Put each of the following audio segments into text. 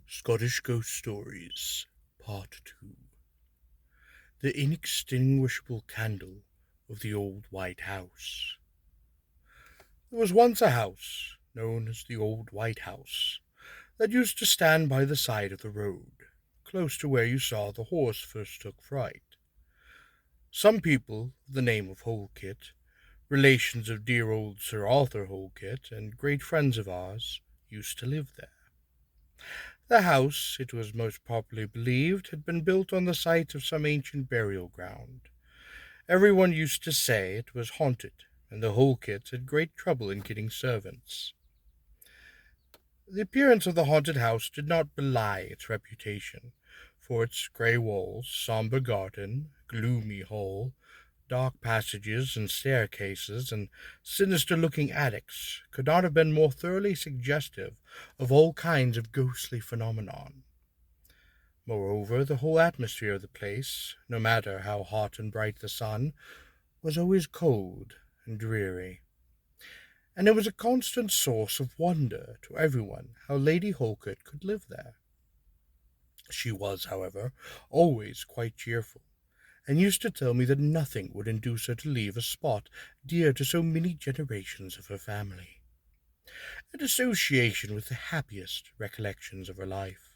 Scottish Ghost Stories, Part 2. The Inextinguishable Candle of the Old White House. There was once a house, known as the Old White House, that used to stand by the side of the road, close to where you saw the horse first took fright. Some people of the name of Holkit, relations of dear old Sir Arthur Holkit, and great friends of ours, used to live there. The house, it was most popularly believed, had been built on the site of some ancient burial ground. Everyone used to say it was haunted, and the Holkits had great trouble in getting servants. The appearance of the haunted house did not belie its reputation, for its grey walls, sombre garden, gloomy hall, dark passages and staircases, and sinister-looking attics could not have been more thoroughly suggestive of all kinds of ghostly phenomenon. Moreover, the whole atmosphere of the place, no matter how hot and bright the sun, was always cold and dreary, and it was a constant source of wonder to everyone how Lady Holkert could live there. She was, however, always quite cheerful, and used to tell me that nothing would induce her to leave a spot dear to so many generations of her family, an association with the happiest recollections of her life.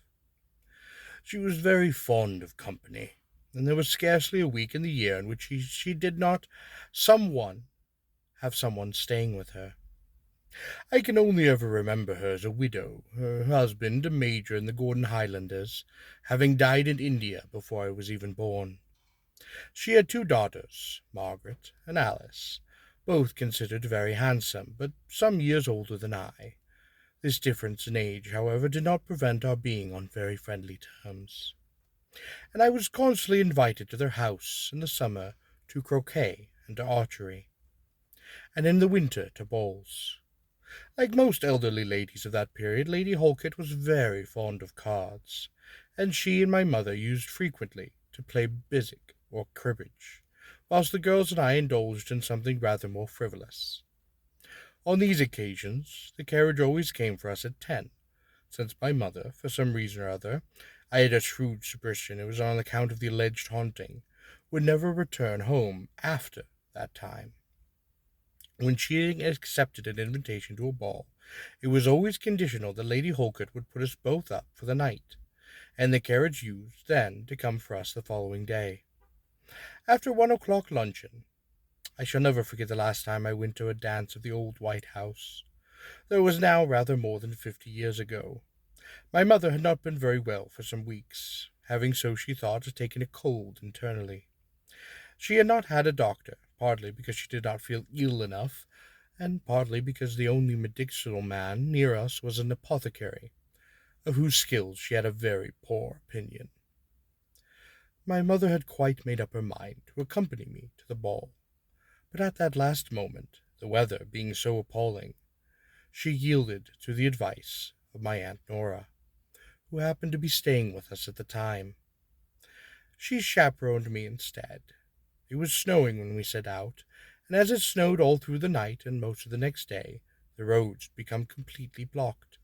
She was very fond of company, and there was scarcely a week in the year in which she did not someone have someone staying with her. I can only ever remember her as a widow, her husband a major in the Gordon Highlanders, having died in India before I was even born. She had two daughters, Margaret and Alice, both considered very handsome, but some years older than I. This difference in age, however, did not prevent our being on very friendly terms, and I was constantly invited to their house in the summer to croquet and to archery, and in the winter to balls. Like most elderly ladies of that period, Lady Holkett was very fond of cards, and she and my mother used frequently to play bisque or cribbage, whilst the girls and I indulged in something rather more frivolous. On these occasions, the carriage always came for us at 10, since my mother, for some reason or other, I had a shrewd suspicion it was on account of the alleged haunting, would never return home after that time. When she accepted an invitation to a ball, it was always conditional that Lady Holkert would put us both up for the night, and the carriage used then to come for us the following day. After 1 o'clock luncheon, I shall never forget the last time I went to a dance of the old White House, though it was now rather more than 50 years ago. My mother had not been very well for some weeks, having, so she thought, taken a cold internally. She had not had a doctor, partly because she did not feel ill enough, and partly because the only medicinal man near us was an apothecary, of whose skill she had a very poor opinion. My mother had quite made up her mind to accompany me to the ball, but at that last moment, the weather being so appalling, she yielded to the advice of my Aunt Nora, who happened to be staying with us at the time. She chaperoned me instead. It was snowing when we set out, and as it snowed all through the night and most of the next day, the roads had become completely blocked,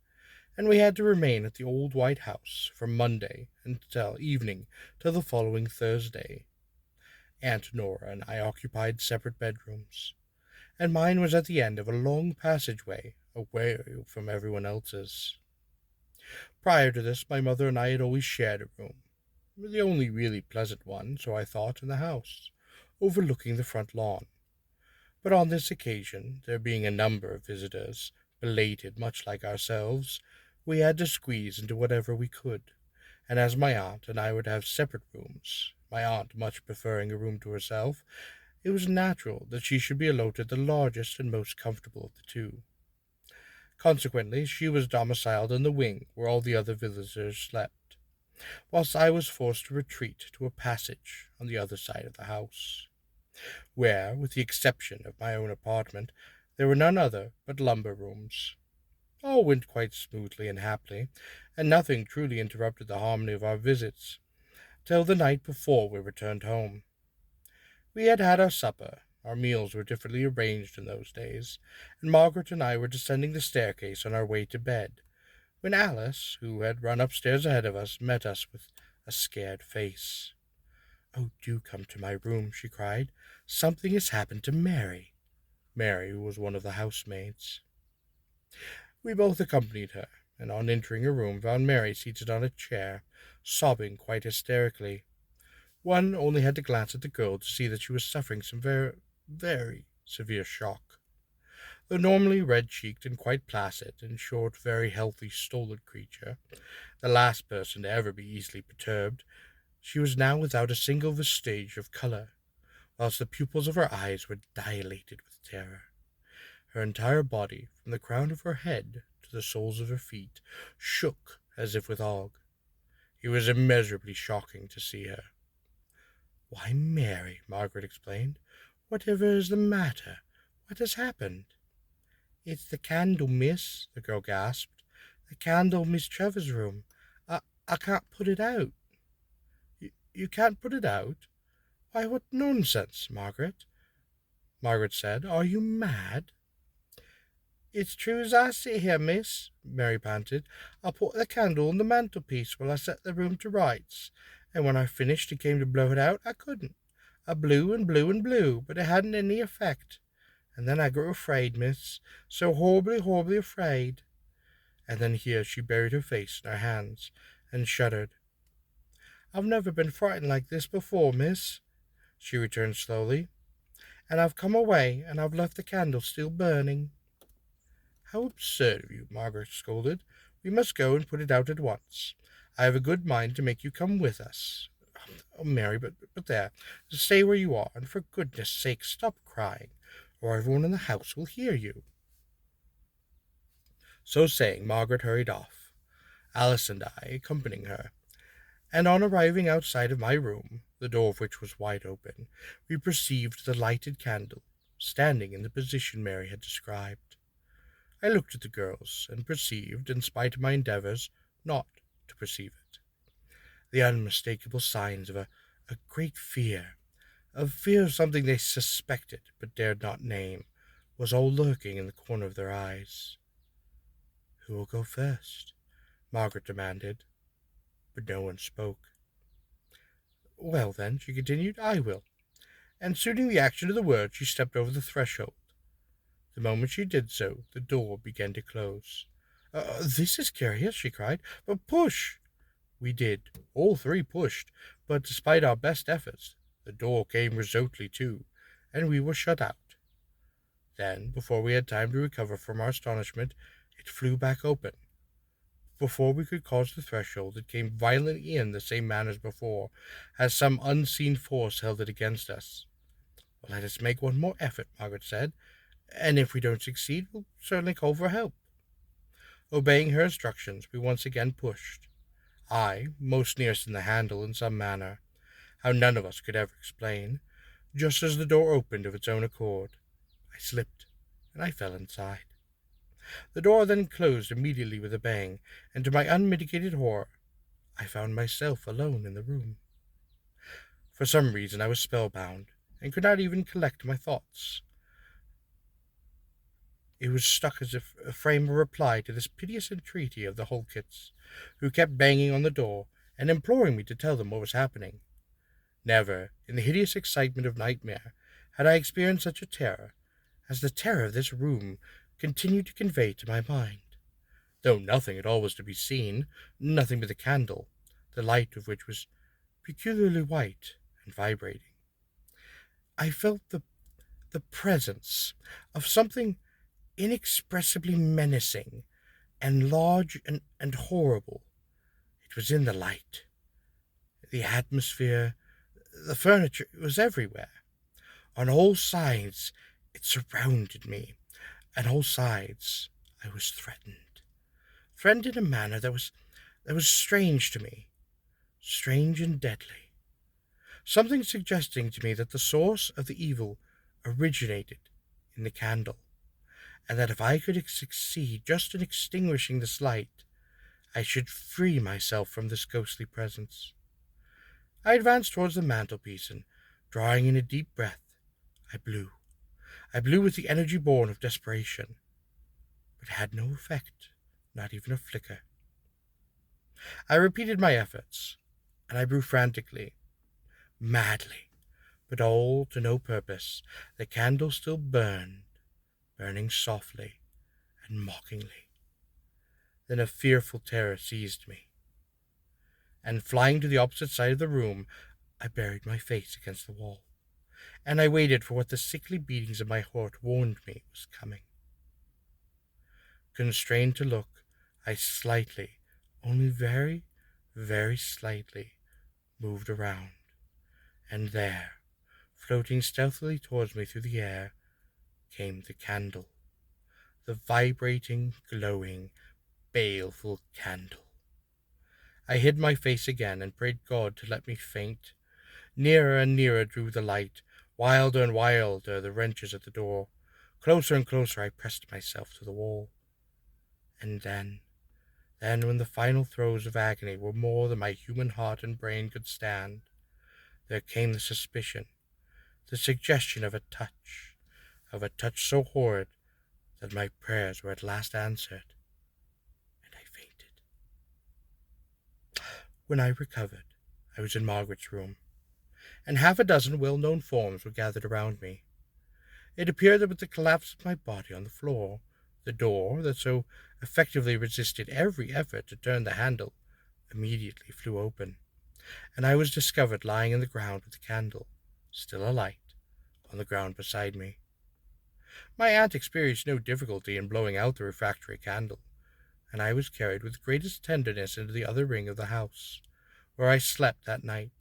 and we had to remain at the old White House from Monday until evening till the following Thursday. Aunt Nora and I occupied separate bedrooms, and mine was at the end of a long passageway away from everyone else's. Prior to this, my mother and I had always shared a room, the only really pleasant one, so I thought, in the house, overlooking the front lawn. But on this occasion, there being a number of visitors, belated much like ourselves, we had to squeeze into whatever we could, and as my aunt and I would have separate rooms, my aunt much preferring a room to herself, it was natural that she should be allotted the largest and most comfortable of the two. Consequently, she was domiciled in the wing where all the other visitors slept, whilst I was forced to retreat to a passage on the other side of the house, where, with the exception of my own apartment, there were none other but lumber rooms. All went quite smoothly and happily, and nothing truly interrupted the harmony of our visits, till the night before we returned home. We had had our supper. Our meals were differently arranged in those days, and Margaret and I were descending the staircase on our way to bed, when Alice, who had run upstairs ahead of us, met us with a scared face. "Oh, do come to my room," she cried. "Something has happened to Mary." Mary was one of the housemaids. We both accompanied her, and on entering her room found Mary seated on a chair, sobbing quite hysterically. One only had to glance at the girl to see that she was suffering some very, very severe shock. Though normally red-cheeked and quite placid, in short, very healthy, stolid creature, the last person to ever be easily perturbed, she was now without a single vestige of colour, whilst the pupils of her eyes were dilated with terror. Her entire body, from the crown of her head to the soles of her feet, shook as if with ague. It was immeasurably shocking to see her. "Why, Mary," Margaret explained, "whatever is the matter? What has happened?" "It's the candle, miss," the girl gasped. "The candle in Miss Trevor's room. I can't put it out." You can't put it out? Why, what nonsense, Margaret," Margaret said. "Are you mad?" "It's true as I sit here, miss," Mary panted. "I put the candle on the mantelpiece while I set the room to rights, and when I finished and came to blow it out, I couldn't. I blew and blew and blew, but it hadn't any effect. And then I grew afraid, miss, so horribly, horribly afraid." And then here she buried her face in her hands and shuddered. "I've never been frightened like this before, miss," she returned slowly. "And I've come away, and I've left the candle still burning." "How absurd of you," Margaret scolded. "We must go and put it out at once. I have a good mind to make you come with us." "Oh, Mary, but there, stay where you are, and for goodness' sake stop crying, or everyone in the house will hear you." So saying, Margaret hurried off, Alice and I accompanying her, and on arriving outside of my room, the door of which was wide open, we perceived the lighted candle standing in the position Mary had described. I looked at the girls, and perceived, in spite of my endeavours not to perceive it, the unmistakable signs of a great fear, of something they suspected but dared not name, was all lurking in the corner of their eyes. "Who will go first?" Margaret demanded, but no one spoke. "Well, then," she continued, "I will." And suiting the action to the word, she stepped over the threshold. The moment she did so, the door began to close. "This is curious," she cried. "But push!" We did. All three pushed, but despite our best efforts, the door came resolutely to, and we were shut out. Then, before we had time to recover from our astonishment, it flew back open. Before we could cross the threshold, it came violently in the same manner as before, as some unseen force held it against us. "Well, let us make one more effort," Margaret said, "and if we don't succeed, we'll certainly call for help." Obeying her instructions, we once again pushed, I most nearest in the handle in some manner, how none of us could ever explain. Just as the door opened of its own accord, I slipped, and I fell inside. The door then closed immediately with a bang, and to my unmitigated horror, I found myself alone in the room. For some reason I was spellbound, and could not even collect my thoughts. It was stuck as if a frame of reply to this piteous entreaty of the Holkits, who kept banging on the door and imploring me to tell them what was happening. Never, in the hideous excitement of nightmare, had I experienced such a terror as the terror of this room continued to convey to my mind, though nothing at all was to be seen, nothing but the candle, the light of which was peculiarly white and vibrating. I felt the presence of something inexpressibly menacing and large and horrible. It was in the light, the atmosphere, the furniture. It was everywhere. On all sides it surrounded me. On all sides I was threatened. Threatened in a manner that was strange to me, strange and deadly. Something suggesting to me that the source of the evil originated in the candle, and that if I could succeed just in extinguishing this light, I should free myself from this ghostly presence. I advanced towards the mantelpiece, and, drawing in a deep breath, I blew. I blew with the energy born of desperation, but it had no effect, not even a flicker. I repeated my efforts, and I blew frantically, madly, but all to no purpose. The candle still burned, burning softly and mockingly. Then a fearful terror seized me, and flying to the opposite side of the room, I buried my face against the wall, and I waited for what the sickly beatings of my heart warned me was coming. Constrained to look, I slightly, only very, very slightly, moved around, and there, floating stealthily towards me through the air, came the candle, the vibrating, glowing, baleful candle. I hid my face again and prayed God to let me faint. Nearer and nearer drew the light, wilder and wilder the wrenches at the door. Closer and closer I pressed myself to the wall. And then, when the final throes of agony were more than my human heart and brain could stand, there came the suspicion, the suggestion of a touch so horrid that my prayers were at last answered, and I fainted. When I recovered, I was in Margaret's room, and half a dozen well-known forms were gathered around me. It appeared that with the collapse of my body on the floor, the door, that so effectively resisted every effort to turn the handle, immediately flew open, and I was discovered lying in the ground with the candle, still alight, on the ground beside me. My aunt experienced no difficulty in blowing out the refractory candle, and I was carried with the greatest tenderness into the other wing of the house, where I slept that night.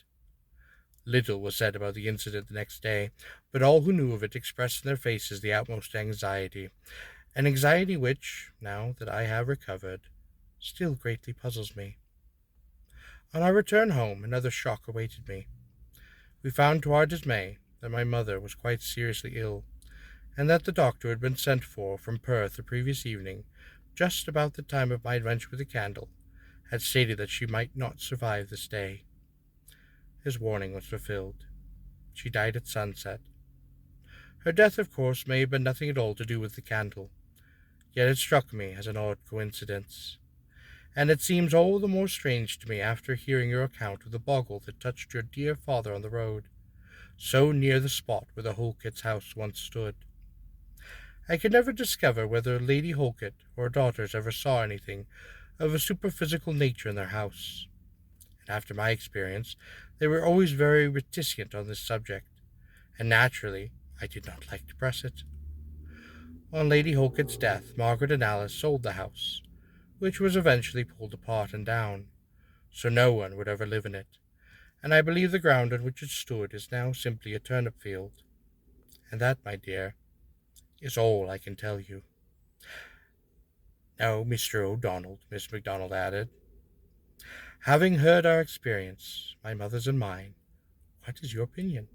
Little was said about the incident the next day, but all who knew of it expressed in their faces the utmost anxiety, an anxiety which, now that I have recovered, still greatly puzzles me. On our return home, another shock awaited me. We found to our dismay that my mother was quite seriously ill, and that the doctor had been sent for from Perth the previous evening, just about the time of my adventure with the candle, had stated that she might not survive this day. His warning was fulfilled. She died at sunset. Her death, of course, may have been nothing at all to do with the candle, yet it struck me as an odd coincidence, and it seems all the more strange to me after hearing your account of the Bogle that touched your dear father on the road, so near the spot where the Holkit's house once stood. I could never discover whether Lady Holkit or her daughters ever saw anything of a superphysical nature in their house, and after my experience they were always very reticent on this subject, and naturally I did not like to press it. On Lady Holkit's death, Margaret and Alice sold the house, which was eventually pulled apart and down, so no one would ever live in it, and I believe the ground on which it stood is now simply a turnip field. And that, my dear, is all I can tell you. Now, Mr. O'Donnell, Miss MacDonald added, having heard our experience, my mother's and mine, what is your opinion?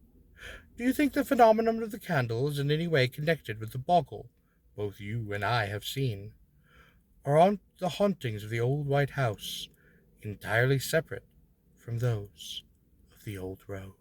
Do you think the phenomenon of the candle is in any way connected with the Bogle both you and I have seen? Or are the hauntings of the old white house entirely separate from those of the old road?